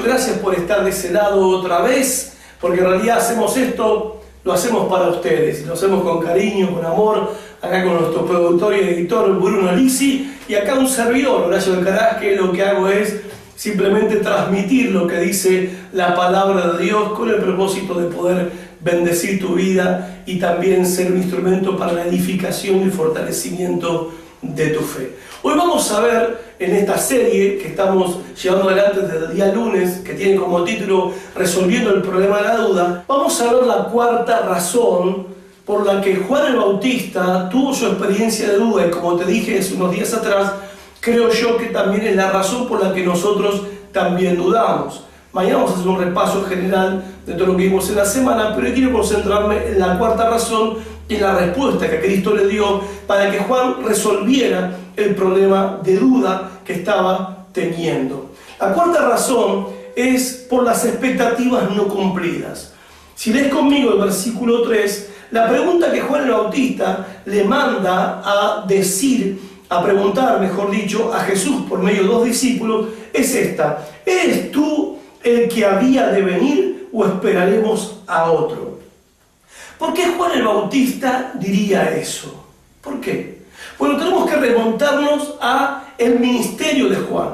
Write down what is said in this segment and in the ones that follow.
gracias por estar de ese lado otra vez, porque en realidad hacemos esto, lo hacemos para ustedes, lo hacemos con cariño, con amor, acá con nuestro productor y editor Bruno Lisi, y acá un servidor, Horacio Alcaraz, que lo que hago es simplemente transmitir lo que dice la palabra de Dios con el propósito de poder bendecir tu vida y también ser un instrumento para la edificación y el fortalecimiento de tu fe. Hoy vamos a ver en esta serie que estamos llevando adelante desde el día lunes, que tiene como título Resolviendo el problema de la duda, vamos a ver la cuarta razón por la que Juan el Bautista tuvo su experiencia de duda, y como te dije hace unos días atrás, creo yo que también es la razón por la que nosotros también dudamos. Mañana vamos a hacer un repaso general de todo lo que vimos en la semana, pero yo quiero concentrarme en la cuarta razón y en la respuesta que Cristo le dio para que Juan resolviera el problema de duda que estaba teniendo. La cuarta razón es por las expectativas no cumplidas. Si lees conmigo el versículo 3, la pregunta que Juan el Bautista le manda a decir, a preguntar, mejor dicho, a Jesús por medio de dos discípulos, es esta: ¿eres tú el que había de venir o esperaremos a otro? ¿Por qué Juan el Bautista diría eso? ¿Por qué? Bueno, tenemos que remontarnos a el ministerio de Juan,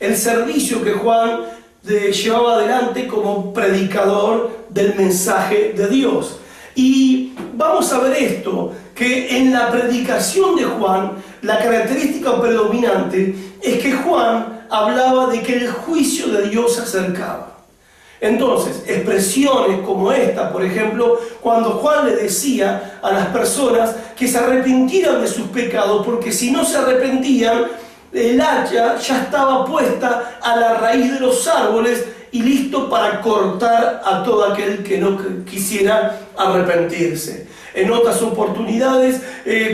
el servicio que Juan llevaba adelante como predicador del mensaje de Dios. Y vamos a ver esto, que en la predicación de Juan, la característica predominante es que Juan hablaba de que el juicio de Dios se acercaba. Entonces, expresiones como esta, por ejemplo, cuando Juan le decía a las personas que se arrepintieran de sus pecados, porque si no se arrepentían, el hacha ya estaba puesta a la raíz de los árboles y listo para cortar a todo aquel que no quisiera arrepentirse. En otras oportunidades,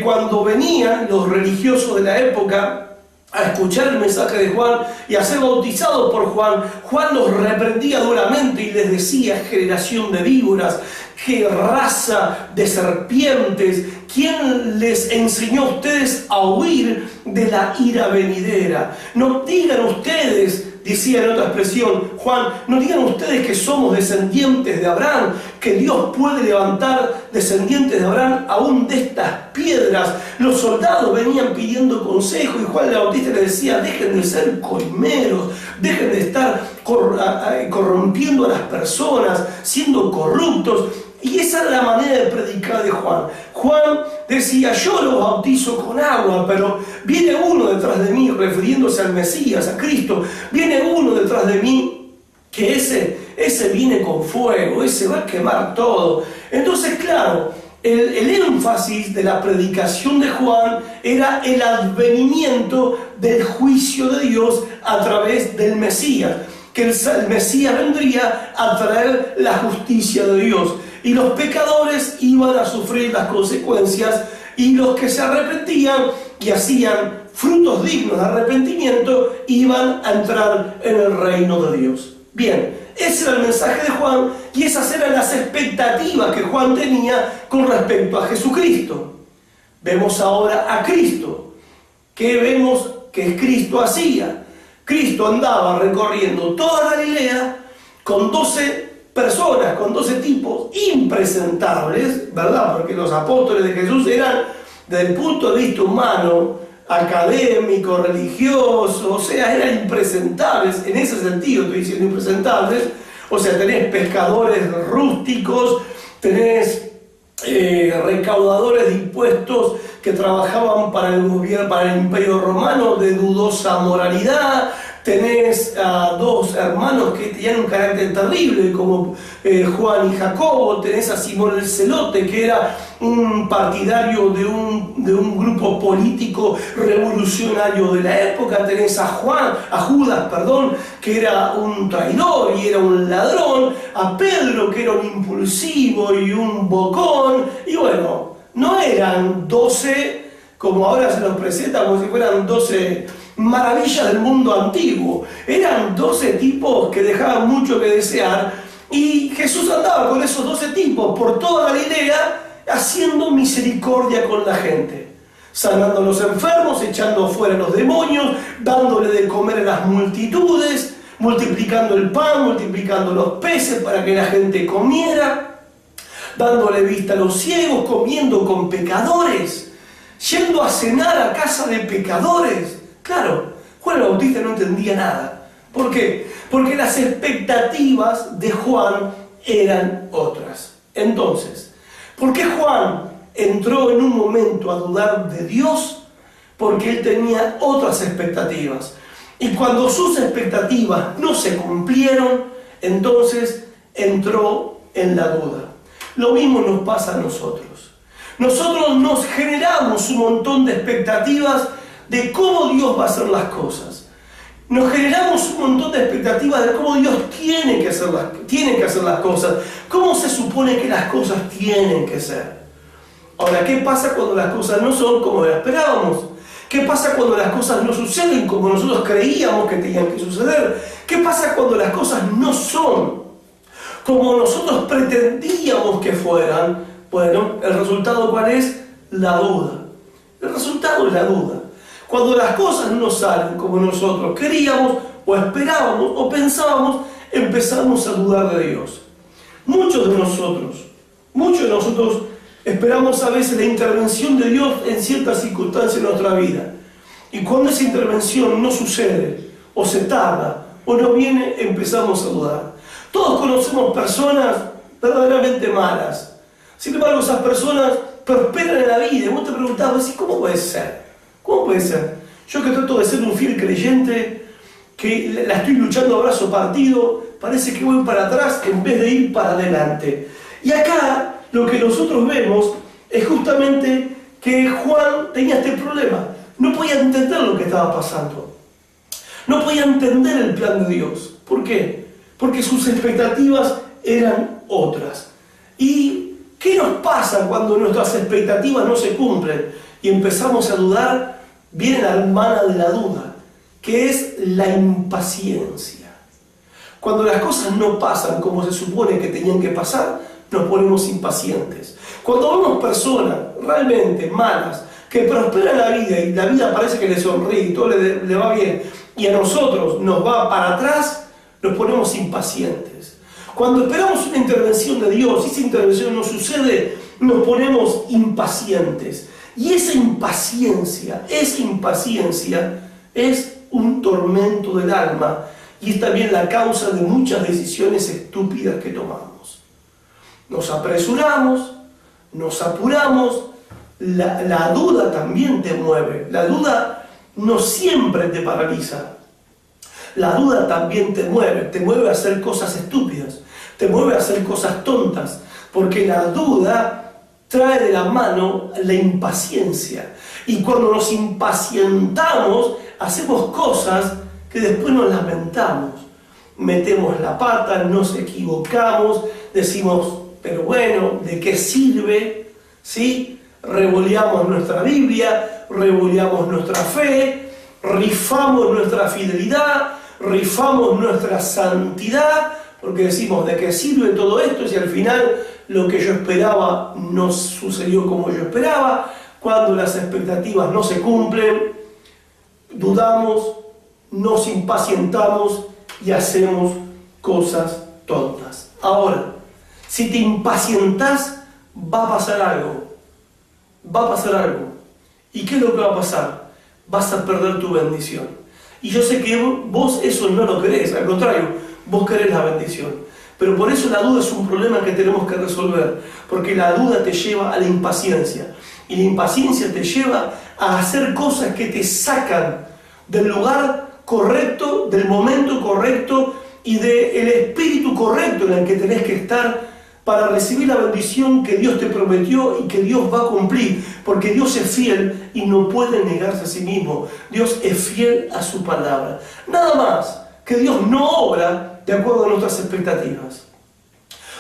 cuando venían los religiosos de la época a escuchar el mensaje de Juan y a ser bautizados por Juan, Juan los reprendía duramente y les decía: generación de víboras, qué raza de serpientes, ¿quién les enseñó a ustedes a huir de la ira venidera? No digan ustedes, decía en otra expresión Juan, no digan ustedes que somos descendientes de Abraham, que Dios puede levantar descendientes de Abraham aún de estas piedras. Los soldados venían pidiendo consejo y Juan el Bautista les decía: dejen de ser coimeros, dejen de estar corrompiendo a las personas, siendo corruptos. Y esa era la manera de predicar de Juan. Juan decía: yo los bautizo con agua, pero viene uno detrás de mí, refiriéndose al Mesías, a Cristo, viene uno detrás de mí, que ese viene con fuego, ese va a quemar todo. Entonces, claro, el énfasis de la predicación de Juan era el advenimiento del juicio de Dios a través del Mesías, que el Mesías vendría a traer la justicia de Dios. Y los pecadores iban a sufrir las consecuencias, y los que se arrepentían y hacían frutos dignos de arrepentimiento iban a entrar en el reino de Dios. Bien, ese era el mensaje de Juan y esas eran las expectativas que Juan tenía con respecto a Jesucristo. Vemos ahora a Cristo. ¿Qué vemos que Cristo hacía? Cristo andaba recorriendo toda Galilea con 12 personas, con 12 tipos impresentables, ¿verdad? Porque los apóstoles de Jesús eran, desde el punto de vista humano, académico, religioso, o sea, eran impresentables. En ese sentido estoy diciendo impresentables. O sea, tenés pescadores rústicos, tenés recaudadores de impuestos que trabajaban para el gobierno, para el Imperio Romano, de dudosa moralidad. Tenés a dos hermanos que tenían un carácter terrible, como Juan y Jacobo. Tenés a Simón el Celote, que era un partidario de un grupo político revolucionario de la época. Tenés a Judas, que era un traidor y era un ladrón. A Pedro, que era un impulsivo y un bocón. Y bueno, no eran 12, como ahora se nos presenta, como si fueran 12 maravillas del mundo antiguo. Eran 12 tipos que dejaban mucho que desear, y Jesús andaba con esos 12 tipos por toda Galilea haciendo misericordia con la gente, sanando a los enfermos, echando fuera a los demonios, dándole de comer a las multitudes. multiplicando el pan, multiplicando los peces para que la gente comiera, dándole vista a los ciegos, comiendo con pecadores, yendo a cenar a casa de pecadores. Claro, Juan el Bautista no entendía nada. ¿Por qué? Porque las expectativas de Juan eran otras. Entonces, ¿por qué Juan entró en un momento a dudar de Dios? Porque él tenía otras expectativas. Y cuando sus expectativas no se cumplieron, entonces entró en la duda. Lo mismo nos pasa a nosotros. Nosotros nos generamos un montón de expectativas de cómo Dios va a hacer las cosas. Nos generamos un montón de expectativas de cómo Dios tiene que hacer las cosas. Cómo se supone que las cosas tienen que ser. Ahora, ¿qué pasa cuando las cosas no son como las esperábamos? ¿Qué pasa cuando las cosas no suceden como nosotros creíamos que tenían que suceder? ¿Qué pasa cuando las cosas no son como nosotros pretendíamos que fueran? Bueno, el resultado ¿cuál es? La duda. El resultado es la duda. Cuando las cosas no salen como nosotros queríamos, o esperábamos, o pensábamos, empezamos a dudar de Dios. Muchos de nosotros esperamos a veces la intervención de Dios en ciertas circunstancias de nuestra vida. Y cuando esa intervención no sucede, o se tarda, o no viene, empezamos a dudar. Todos conocemos personas verdaderamente malas. Sin embargo, esas personas prosperan en la vida. Y vos te preguntabas, ¿cómo puede ser? ¿Cómo puede ser? Yo que trato de ser un fiel creyente, que la estoy luchando a brazo partido, parece que voy para atrás en vez de ir para adelante. Y acá lo que nosotros vemos es justamente que Juan tenía este problema. No podía entender lo que estaba pasando. No podía entender el plan de Dios. ¿Por qué? Porque sus expectativas eran otras. ¿Y qué nos pasa cuando nuestras expectativas no se cumplen y empezamos a dudar? Viene la hermana de la duda, que es la impaciencia. Cuando las cosas no pasan como se supone que tenían que pasar, nos ponemos impacientes. Cuando vemos personas realmente malas que prosperan la vida y la vida parece que le sonríe y todo le va bien, y a nosotros nos va para atrás, nos ponemos impacientes. Cuando esperamos una intervención de Dios y esa intervención no sucede, nos ponemos impacientes. Y esa impaciencia es un tormento del alma y es también la causa de muchas decisiones estúpidas que tomamos. Nos apresuramos, nos apuramos, la duda también te mueve. La duda no siempre te paraliza. La duda también te mueve a hacer cosas estúpidas, te mueve a hacer cosas tontas, porque la duda trae de la mano la impaciencia. Y cuando nos impacientamos, hacemos cosas que después nos lamentamos. Metemos la pata, nos equivocamos, decimos, pero bueno, ¿de qué sirve? ¿Sí? Revoleamos nuestra Biblia, revoleamos nuestra fe, rifamos nuestra fidelidad, rifamos nuestra santidad, porque decimos, ¿de qué sirve todo esto si al final lo que yo esperaba no sucedió como yo esperaba? Cuando las expectativas no se cumplen, dudamos, nos impacientamos y hacemos cosas tontas. Ahora, si te impacientas, va a pasar algo. Va a pasar algo. ¿Y qué es lo que va a pasar? Vas a perder tu bendición. Y yo sé que vos eso no lo querés, al contrario, vos querés la bendición. Pero por eso la duda es un problema que tenemos que resolver, porque la duda te lleva a la impaciencia. Y la impaciencia te lleva a hacer cosas que te sacan del lugar correcto, del momento correcto y del espíritu correcto en el que tenés que estar para recibir la bendición que Dios te prometió y que Dios va a cumplir, porque Dios es fiel y no puede negarse a sí mismo. Dios es fiel a su palabra. Nada más que Dios no obra de acuerdo a nuestras expectativas.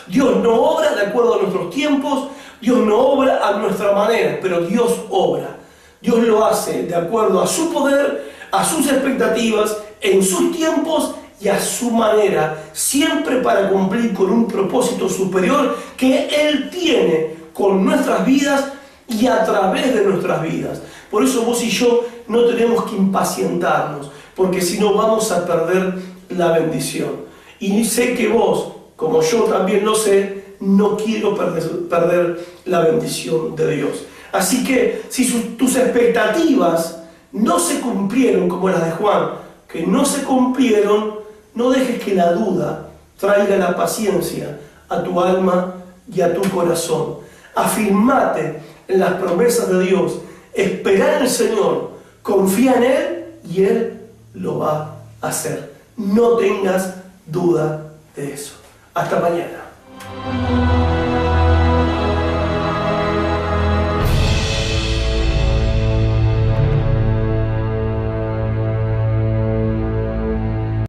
Dios no obra de acuerdo a nuestros tiempos, Dios no obra a nuestra manera, pero Dios obra. Dios lo hace de acuerdo a su poder, a sus expectativas, en sus tiempos y a su manera, siempre para cumplir con un propósito superior que Él tiene con nuestras vidas y a través de nuestras vidas. Por eso vos y yo no tenemos que impacientarnos, porque si no vamos a perder la bendición. Y sé que vos, como yo también lo sé, no quiero perder la bendición de Dios. Así que si tus expectativas no se cumplieron como las de Juan, que no se cumplieron, no dejes que la duda traiga la paciencia a tu alma y a tu corazón. Afirmate en las promesas de Dios, espera en el Señor, confía en Él y Él lo va a hacer. No tengas duda de eso. Hasta mañana.